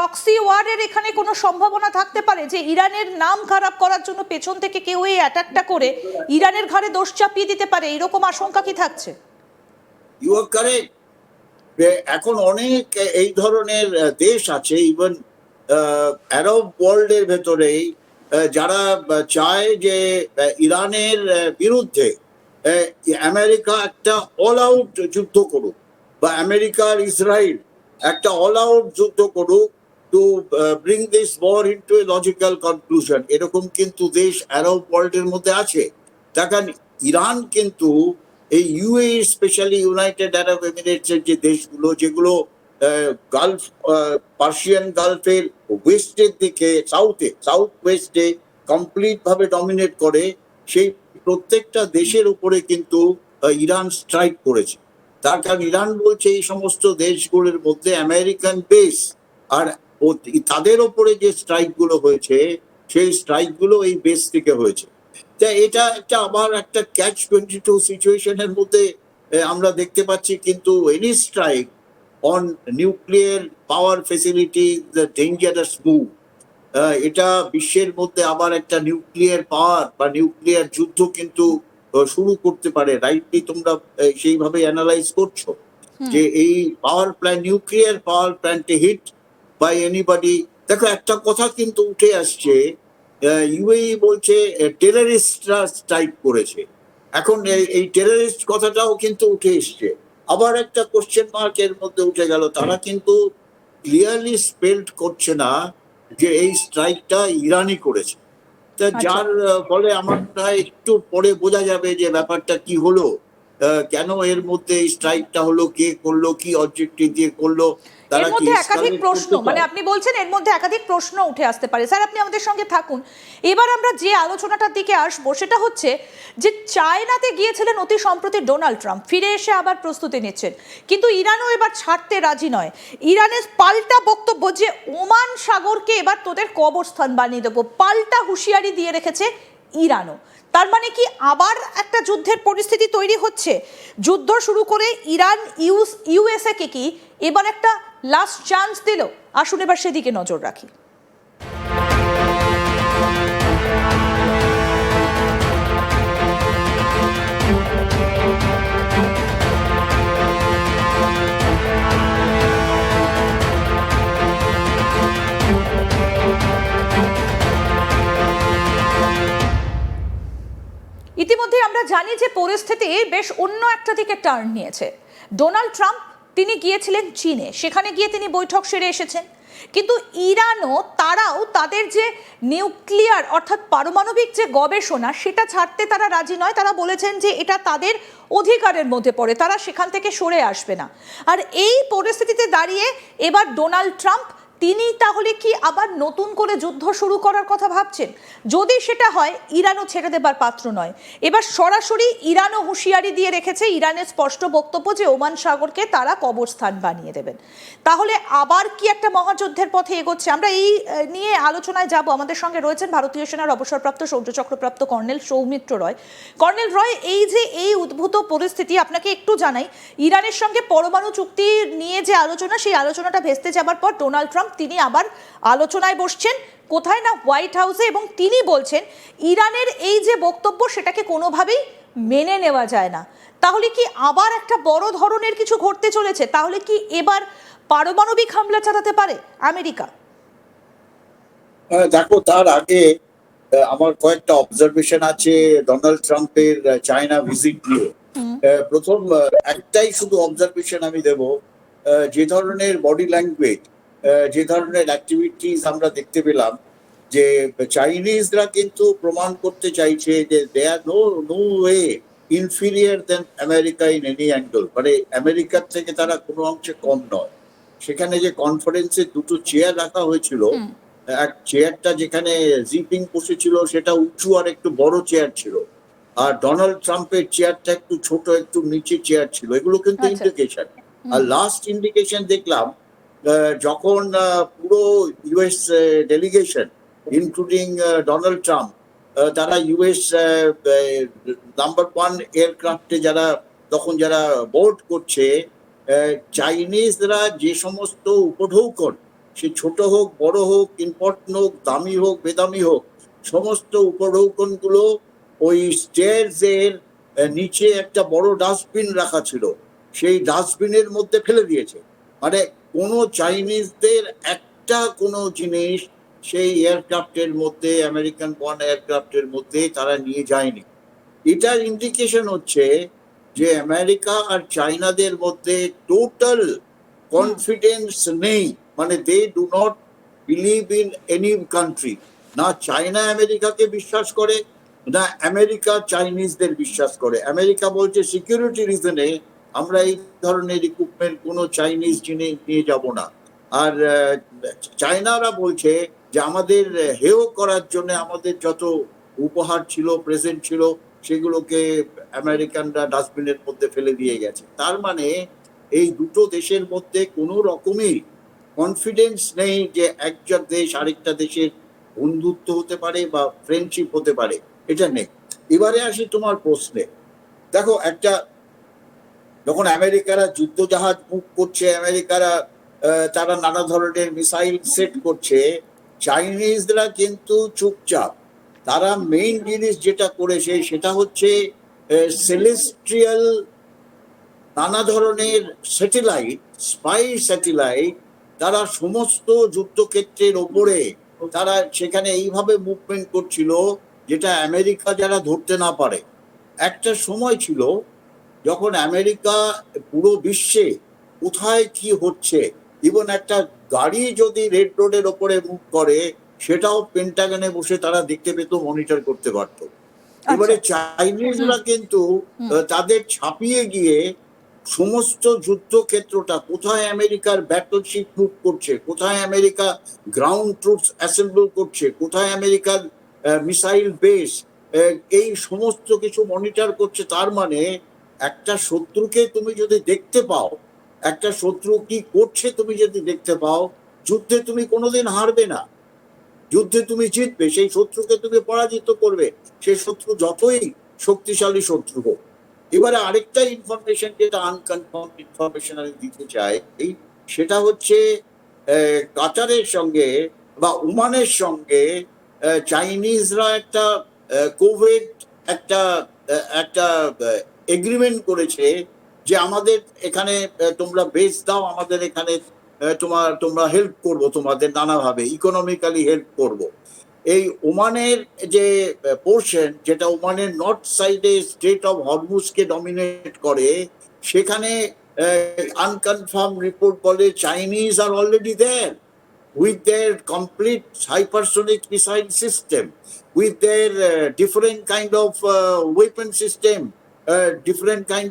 Proxy ওয়ারের এখানে কোনো সম্ভাবনা থাকতে পারে যে ইরানের নাম খারাপ করার জন্য পেছন থেকে কেউ এই অ্যাটাকটা করে ইরানের ঘাড়ে দোষ চাপিয়ে দিতে পারে, এরকম আশঙ্কা কি থাকছে? You are correct. এখন অনেক এই ধরনের দেশ আছে, ইভেন আরব ওয়ার্ল্ডের ভেতরেই, যারা চায় যে ইরানের বিরুদ্ধে আমেরিকা একটা অল আউট যুদ্ধ করুক, বা আমেরিকা আর ইসরায়েল একটা অল আউট যুদ্ধ করুক to bring this war into a logical conclusion. এরকম কিন্তু দেশ আরব ওয়ার্ল্ডের মধ্যে আছে। দেখেন, ইরান কিন্তু এই ইউএই, স্পেশালি ইউনাইটেড আরব এমিরেটসের যে দেশগুলো, যেগুলো গালফ, পার্সিয়ান গালফের ওয়েস্টের দিকে, সাউথ ওয়েস্টে কমপ্লিট ভাবে ডমিনেট করে, সেই প্রত্যেকটা দেশের উপরে কিন্তু ইরান স্ট্রাইক করেছে। তার কারণ ইরান বলছে এই সমস্ত দেশগুলোর মধ্যে আমেরিকান বেস, আর তাদের ওপরে যে স্ট্রাইক গুলো হয়েছে সেই স্ট্রাইক গুলো এই বেস থেকে হয়েছে। এটা একটা আবার একটা ক্যাচ 22 সিচুয়েশনের মধ্যে আমরা দেখতে পাচ্ছি। কিন্তু any strike on nuclear power facility the dangerous move. এটা বিশ্বের মধ্যে আবার একটা নিউক্লিয়ার পাওয়ার বা নিউক্লিয়ার যুদ্ধ কিন্তু শুরু করতে পারে। রাইটলি তোমরা সেইভাবে অ্যানালাইজ করছো যে এই পাওয়ার প্ল্যান্ট, নিউক্লিয়ার পাওয়ার প্ল্যান্টে হিট বাই এনিবডি। দেখো, একটা কথা কিন্তু উঠে আসছে, ইউএই বলছে টেররিস্টরা স্ট্রাইক করেছে। এখন এই টেররিস্ট কথাটাও কিন্তু উঠে এসছে। আবার একটা কোশ্চেন মার্ক এর মধ্যে উঠে গেল, তারা কিন্তু ক্লিয়ারলি স্পেলড করছে না যে এই স্ট্রাইকটা ইরানই করেছে। যার ফলে আমার একটু পরে বোঝা যাবে যে ব্যাপারটা কি হলো, কেন এর মধ্যে এই স্ট্রাইকটা হলো, কে করলো, কি অবজেক্টিভ দিয়ে করলো। এর মধ্যে একাধিক প্রশ্ন, মানে আপনি বলছেন এর মধ্যে একাধিক প্রশ্ন উঠে আসতে পারে। স্যার, আপনি আমাদের সঙ্গে থাকুন। এবার আমরা যে আলোচনাটার দিকে আসবো সেটা হচ্ছে যে চায়নাতে গিয়েছিলেন অতি সম্প্রতি ডোনাল্ড ট্রাম্প, ফিরে এসে আবার প্রস্তুতি নিচ্ছেন, কিন্তু ইরানও এবার ছাড়তে রাজি নয়। ইরানের পাল্টা বক্তব্য যে ওমান সাগরকে এবার তোদের কবরস্থান বানিয়ে দেবো, পাল্টা হুঁশিয়ারি দিয়ে রেখেছে ইরানও। তার মানে কি আবার একটা যুদ্ধের পরিস্থিতি তৈরি হচ্ছে? যুদ্ধ শুরু করে ইরান ইউএসএ কে কি এবার একটা লাস্ট চান্স দিল? আসুন এবার সেদিকে নজর রাখি। ইতিমধ্যে আমরা জানি যে পরিস্থিতি বেশ অন্য একটা দিকে টার্ন নিয়েছে। ডোনাল্ড ট্রাম্প তিনি গিয়েছিলেন চীনে, সেখানে গিয়ে তিনি বৈঠক সেরে এসেছেন, কিন্তু ইরানও তারাও তাদের যে নিউক্লিয়ার অর্থাৎ পারমাণবিক যে গবেষণা সেটা ছাড়তে তারা রাজি নয়। তারা বলেছেন যে এটা তাদের অধিকারের মধ্যে পড়ে, তারা সেখান থেকে সরে আসবে না। আর এই পরিস্থিতিতে দাঁড়িয়ে এবার ডোনাল্ড ট্রাম্প তিনি তাহলে কি আবার নতুন করে যুদ্ধ শুরু করার কথা ভাবছেন? যদি সেটা হয়, ইরানও ছেড়ে দেবার পাত্র নয়। এবার সরাসরি ইরানও হুঁশিয়ারি দিয়ে রেখেছে, ইরানের স্পষ্ট বক্তব্য যে ওমান সাগরকে তারা কবরস্থান বানিয়ে দেবেন। তাহলে আবার কি একটা মহাযুদ্ধের পথে এগোচ্ছে? আমরা এই নিয়ে আলোচনায় যাব। আমাদের সঙ্গে রয়েছেন ভারতীয় সেনার অবসরপ্রাপ্ত শৌর্য চক্রপ্রাপ্ত কর্নেল সৌমিত্র রয়। কর্নেল রয়, এই যে এই উদ্ভূত পরিস্থিতি, আপনাকে একটু জানাই, ইরানের সঙ্গে পরমাণু চুক্তি নিয়ে যে আলোচনা, সেই আলোচনাটা ভেস্তে যাবার পর ডোনাল্ড ট্রাম্প তিনি আবার আলোচনায় বসছেন, কোথায় না হোয়াইট হাউসে, এবং তিনি বলছেন ইরানের এই যে বক্তব্য সেটাকে কোনোভাবেই মেনে নেওয়া যায় না। তাহলে কি আবার একটা বড় ধরনের কিছু ঘটতে চলেছে? তাহলে কি এবার পারমাণবিক হামলা চালাতে পারে আমেরিকা? দেখো, তার আগে আমার কয়েকটা অবজারভেশন আছে ডোনাল্ড ট্রাম্পের চায়না ভিজিট নিয়ে। প্রথম একটাই শুধু অবজারভেশন আমি দেব, যে ধরনের বডি ল্যাঙ্গুয়েজ, যে ধরনের অ্যাক্টিভিটিস আমরা দেখতে পেলাম, যে চাইনিজরা কিন্তু প্রমাণ করতে চাইছে যে they are no way inferior than America in any angle, মানে আমেরিকার থেকে তারা কোনো অংশে কম নয়। সেখানে যে কনফারেন্সে দুটো চেয়ার রাখা হয়েছিল, এক চেয়ারটা যেখানে জিপিং বসেছিল সেটা উঁচু আর একটু বড় চেয়ার ছিল, আর ডোনাল্ড ট্রাম্পের চেয়ারটা একটু ছোট, একটু নিচে চেয়ার ছিল। এগুলো কিন্তু ইন্ডিকেশন। আর লাস্ট ইন্ডিকেশন দেখলাম যখন পুরো US delegation including Donald Trump, তারা ইউএস নাম্বার 1 এয়ারক্রাফটে যারা বোর্ড করছে, চাইনিজরা যে সমস্ত উপঢৌকন সে ছোট হোক, বড় হোক, ইম্পর্টেন্ট হোক, দামি হোক, বেদামি হোক, সমস্ত উপঢৌকনগুলো ওই স্টেয়ার্স এর নিচে একটা বড় ডাস্টবিন রাখা ছিল, সেই ডাস্টবিনের মধ্যে ফেলে দিয়েছে। মানে কোনো চাইনিজদের একটা কোনো জিনিস সেই এয়ারক্রাফটের মধ্যে, আমেরিকান বর্ন এয়ারক্রাফটের মধ্যে তারা নিয়ে যায়নি। এটার ইন্ডিকেশন হচ্ছে যে আমেরিকা আর চাইনাদের মধ্যে টোটাল কনফিডেন্স নেই, মানে they do not believe in any country. না চাইনা আমেরিকাকে বিশ্বাস করে, না আমেরিকা চাইনিজদের বিশ্বাস করে। আমেরিকা বলছে সিকিউরিটি রিজনে আমরা এই ধরনের ইকুইপমেন্ট কোনো চাইনিজ জিনিস নিয়ে যাব না। আর চায়নারা বলছে যে আমাদের হেয় করার জন্য আমাদের যত উপহার ছিল, প্রেজেন্ট ছিল, সেগুলোকে আমেরিকানরা ডাস্টবিনের মধ্যে ফেলে দিয়ে গেছে। তার মানে এই দুটো দেশের মধ্যে কোনো রকমই কনফিডেন্স নেই যে একটা দেশ আরেকটা দেশের বন্ধুত্ব হতে পারে বা ফ্রেন্ডশিপ হতে পারে, এটা নেই। এবারে আসি তোমার প্রশ্নে। দেখো, একটা যখন আমেরিকারা যুদ্ধ জাহাজ মুভ করছে, আমেরিকারা তারা নানা ধরনের মিসাইল সেট করছে, চাইনিজরা কিন্তু চুপচাপ। তারা মেইন জিনিস যেটা করেছে সেটা হচ্ছে সেলেস্ট্রিয়াল নানা ধরনের স্যাটেলাইট, স্পাই স্যাটেলাইট, তারা সমস্ত যুদ্ধক্ষেত্রের ওপরে তারা সেখানে এইভাবে মুভমেন্ট করছিল যেটা আমেরিকা যারা ধরতে না পারে। একটা সময় ছিল যখন আমেরিকা পুরো বিশ্বে কোথায় কি হচ্ছে, ইভেন একটা গাড়ি যদি রেড রোডের ওপরে মুভ করে সেটাও পেন্টাগনে বসে তারা দেখতে পেত, মনিটর করতে পারতো। এবারে চাইনিজরা কিন্তু তাদের ছাপিয়ে গিয়ে সমস্ত যুদ্ধক্ষেত্রটা, কোথায় আমেরিকার ব্যাটলশিপ মুভ করছে, কোথায় আমেরিকা গ্রাউন্ড ট্রুপস অ্যাসেম্বল করছে, কোথায় আমেরিকার মিসাইল বেস, এই সমস্ত কিছু মনিটর করছে। তার মানে একটা শত্রুকে তুমি যদি দেখতে পাও, একটা শত্রু কি করছে তুমি যদি দেখতে পাও, যুদ্ধে তুমি কোনোদিন হারবে না, যুদ্ধে তুমি জিতবে, সেই শত্রুকে তুমি পরাজিত করবে, সেই শত্রু যতই শক্তিশালী শত্রু হোক। এবারে আরেকটা ইনফরমেশন, যেটা আনকনফার্ম ইনফরমেশন আমি দিতে চাই, সেটা হচ্ছে কাতারের সঙ্গে বা ওমানের সঙ্গে চাইনিজরা একটা কোভিড একটা একটা এগ্রিমেন্ট করেছে যে আমাদের এখানে তোমরা বেস দাও, আমাদের এখানে তোমরা হেল্প করবো, তোমাদের নানাভাবে ইকোনমিক্যালি হেল্প করবো। এই ওমানের যে পোর্শন, যেটা ওমানের নর্থ সাইডে স্টেট অফ হরমুজকে ডমিনেট করে, সেখানে আনকনফার্ম রিপোর্ট বলে Chinese are already there with their complete hypersonic missile system, with their different kind of weapon system, different kind of